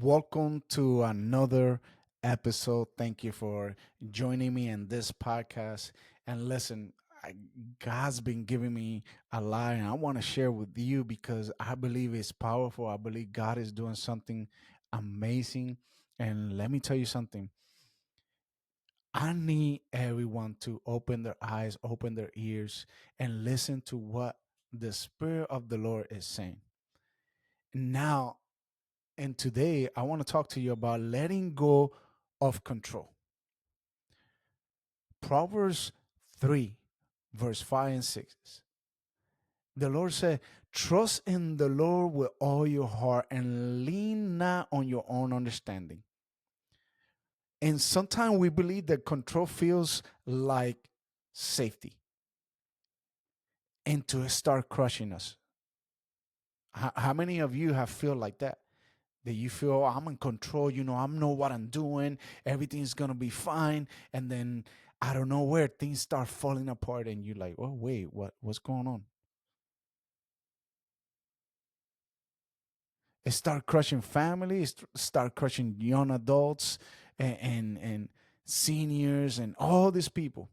Welcome to another episode. Thank you for joining me in this podcast. And listen, God's been giving me a lot, and I want to share with you because I believe it's powerful. I believe God is doing something amazing. And let me tell you something. I need everyone to open their eyes, open their ears, and listen to what the Spirit of the Lord is saying. Now, and today I want to talk to you about letting go of control. Proverbs 3, verse 5 and 6. The Lord said, trust in the Lord with all your heart and lean not on your own understanding. And sometimes we believe that control feels like safety and to start crushing us. How many of you have feel like that? That you feel, "Oh, I'm in control, I know what I'm doing, everything's gonna be fine," and then I don't know where things start falling apart, and you're like, "Oh, wait, what's going on?" It start crushing families, start crushing young adults, and seniors, and all these people.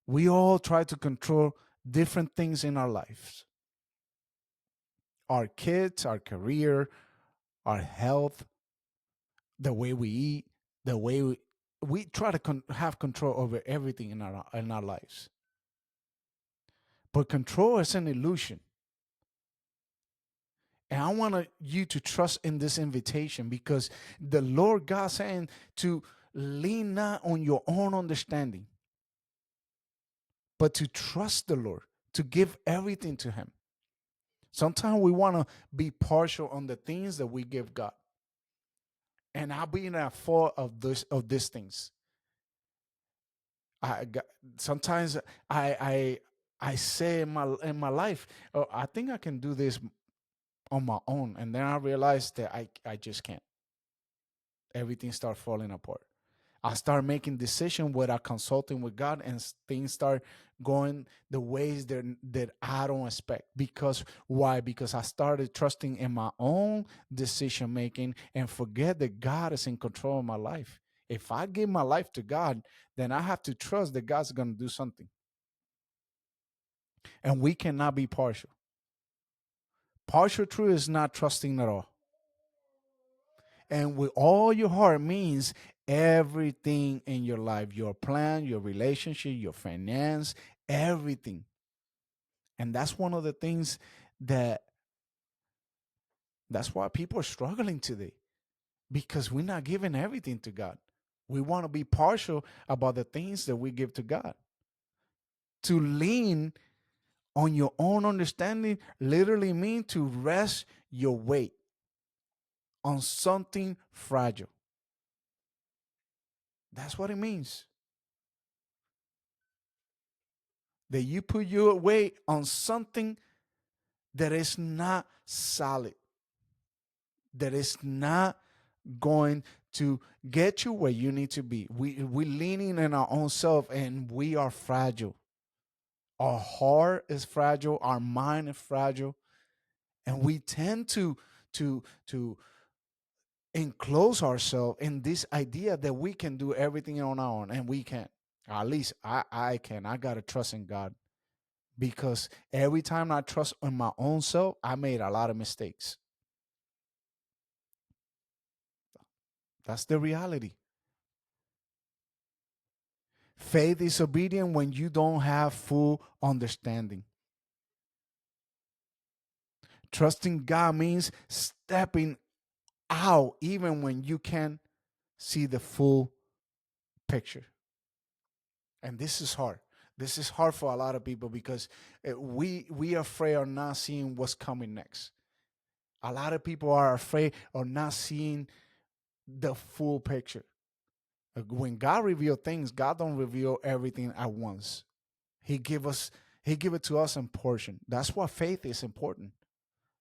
We all try to control different things in our lives: our kids, our career, our health, the way we eat, the way we try to have control over everything in our lives. But control is an illusion. And I want you to trust in this invitation because the Lord God saying to lean not on your own understanding, but to trust the Lord, to give everything to Him. Sometimes we want to be partial on the things that we give God. And I'll be in a fault of these things. I got, sometimes I say in my life, "Oh, I think I can do this on my own," and then I realize that I just can't. Everything start falling apart. I start making decisions without consulting with God, and things start going the ways that I don't expect. Because why? Because I started trusting in my own decision making and forget that God is in control of my life. If I give my life to God, then I have to trust that God's going to do something. And we cannot be partial. Partial truth is not trusting at all. And with all your heart means everything in your life, your plan, your relationship, your finance, everything. And that's one of the things that that's why people are struggling today because we're not giving everything to God. We want to be partial about the things that we give to God. To lean on your own understanding literally means to rest your weight on something fragile. That's what it means. That you put your weight on something that is not solid, that is not going to get you where you need to be. We leaning in our own self and we are fragile. Our heart is fragile, our mind is fragile, and we tend to enclose ourselves in this idea that we can do everything on our own, and we can't. At least I can. I gotta trust in God because every time I trust in my own self, I made a lot of mistakes. That's the reality. Faith is obedient when you don't have full understanding. Trusting God means stepping out even when you can't see the full picture. And this is hard. This is hard for a lot of people because we are afraid of not seeing what's coming next. A lot of people are afraid of not seeing the full picture. When God reveals things, God don't reveal everything at once. He give us he give it to us in portion. That's why faith is important.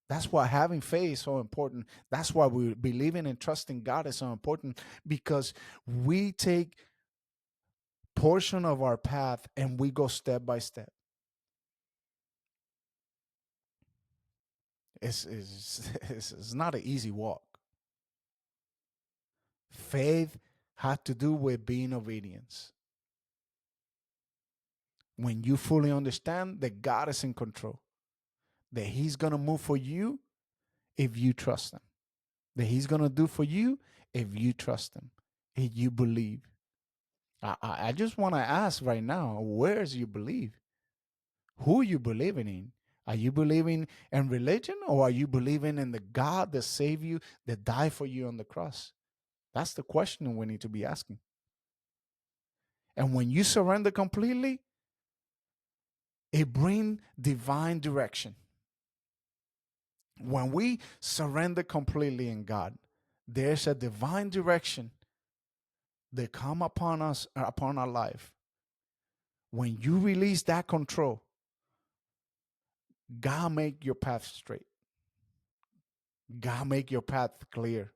That's why having faith is so important. That's why we believing and trusting God is so important because we take portion of our path and we go step by step. It's not an easy walk. Faith had to do with being obedience. When you fully understand that God is in control, that He's going to move for you if you trust Him, that He's going to do for you if you trust Him, if you believe. I just want to ask right now, where's you believe? Who you believing in? Are you believing in religion, or are you believing in the God that saved you, that died for you on the cross? That's the question we need to be asking. And when you surrender completely, it brings divine direction. When we surrender completely in God, there's a divine direction that come upon us, upon our life. When you release that control, God make your path straight. God make your path clear.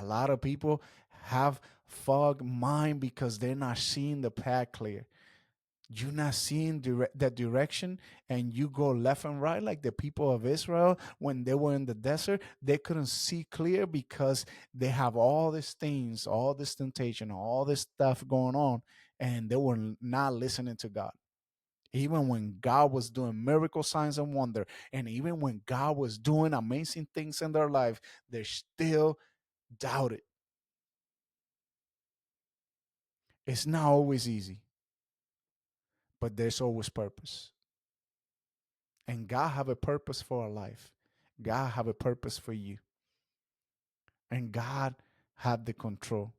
A lot of people have fog mind because they're not seeing the path clear. You're not seeing that direction, and you go left and right like the people of Israel when they were in the desert. They couldn't see clear because they have all these things, all this temptation, all this stuff going on, and they were not listening to God. Even when God was doing miracle signs and wonder, and even when God was doing amazing things in their life, they still doubted. It's not always easy, but there's always purpose. And God have a purpose for our life. God have a purpose for you. And God have the control.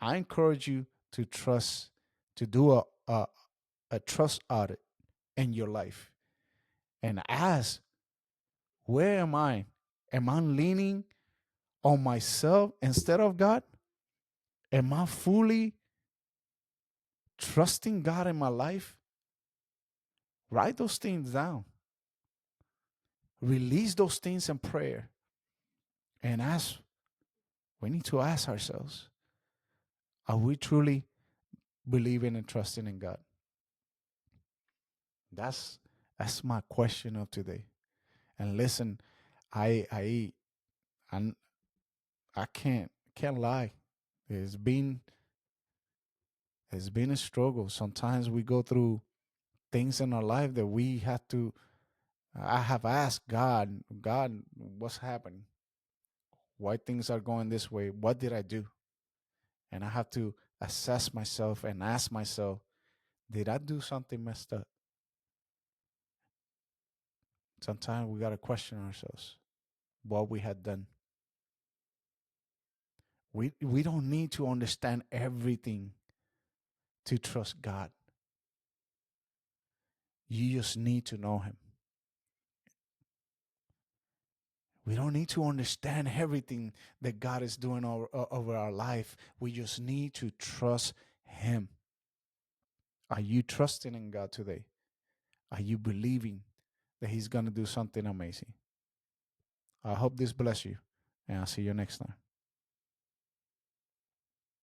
I encourage you to trust, to do a trust audit in your life and ask, where am I? Am I leaning on myself instead of God? Am I fully trusting God in my life? Write those things down. Release those things in prayer and ask. We need to ask ourselves, are we truly believing and trusting in God? That's that's my question of today. And listen, I I I, I can't lie. It's been it's been a struggle. Sometimes we go through things in our life that we have to. I have asked God, God, what's happening? Why things are going this way? What did I do? And I have to assess myself and ask myself, did I do something messed up? Sometimes we got to question ourselves what we had done. We don't need to understand everything to trust God. You just need to know Him. We don't need to understand everything that God is doing over our life. We just need to trust Him. Are you trusting in God today? Are you believing that He's going to do something amazing? I hope this bless you, and I'll see you next time.